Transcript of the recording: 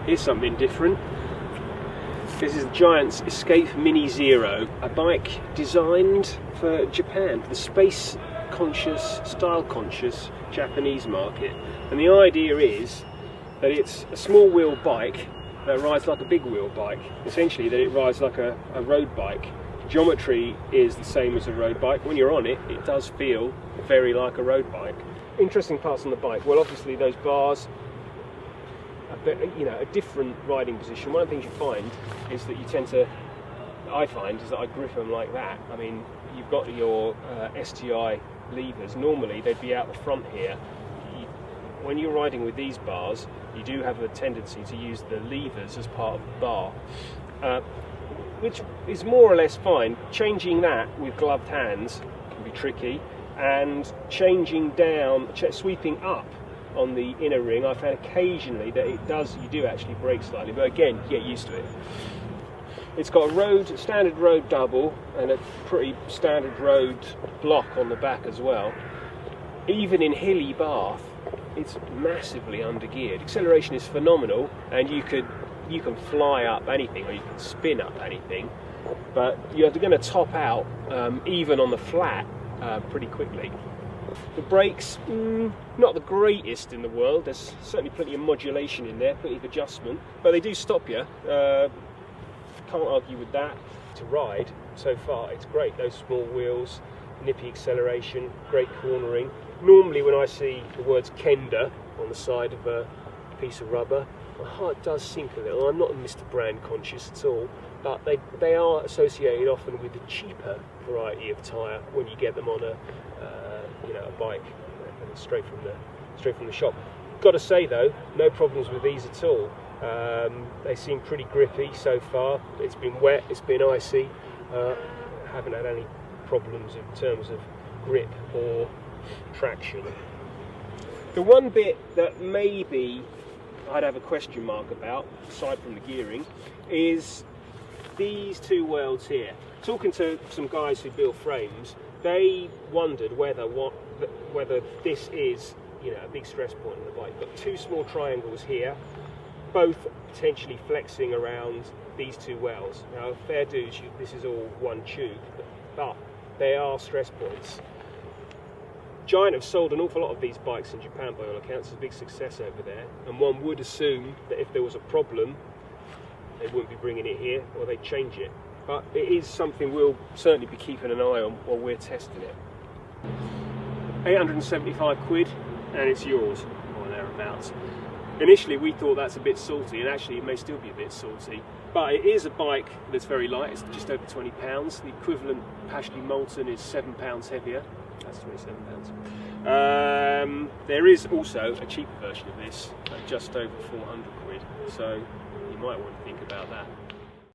Here's something different. This is Giant's Escape Mini Zero, a bike designed for Japan, for the space-conscious, style-conscious Japanese market. And the idea is that it's a small wheel bike that rides like a big wheel bike. Essentially, that it rides like a road bike. Geometry is the same as a road bike. When you're on it, it does feel very like a road bike. Interesting parts on the bike. Well, obviously those bars, a different riding position. One of the things you find is that I find is that I grip them like that. I mean, you've got your STI levers. Normally they'd be out the front here. When you're riding with these bars, you do have a tendency to use the levers as part of the bar, which is more or less fine. Changing that with gloved hands can be tricky, and changing down, sweeping up on the inner ring, I found occasionally that you do actually brake slightly, but again, get used to it. It's got a standard road double and a pretty standard road block on the back as well. Even in hilly Bath, it's massively undergeared. Acceleration is phenomenal, and you can fly up anything or you can spin up anything, but you're going to top out even on the flat pretty quickly. The brakes, not the greatest in the world. There's certainly plenty of modulation in there, plenty of adjustment, but they do stop you. Can't argue with that. To ride, so far it's great. Those small wheels, nippy acceleration, great cornering. Normally when I see the words Kenda on the side of a piece of rubber, my heart does sink a little. I'm not Mr. Brand conscious at all, but they are associated often with the cheaper variety of tyre when you get them on a bike straight from the shop. Got to say though, no problems with these at all. They seem pretty grippy so far. It's been wet, it's been icy. Haven't had any problems in terms of grip or traction. The one bit that maybe I'd have a question mark about, aside from the gearing, is these two welds here. Talking to some guys who build frames, they wondered whether this is a big stress point on the bike. You've got two small triangles here, both potentially flexing around these two welds. Now, fair dues, this is all one tube, but they are stress points. Giant have sold an awful lot of these bikes in Japan by all accounts. It's a big success over there, and one would assume that if there was a problem, they wouldn't be bringing it here, or they'd change it. But it is something we'll certainly be keeping an eye on while we're testing it. 875 quid, and it's yours, or thereabouts. Initially we thought that's a bit salty, and actually it may still be a bit salty, but it is a bike that's very light. It's just over 20 pounds. The equivalent Pashley Molten is 7 pounds heavier. That's 27 pounds. There is also a cheaper version of this at just over 400 quid, so you might want to think about that.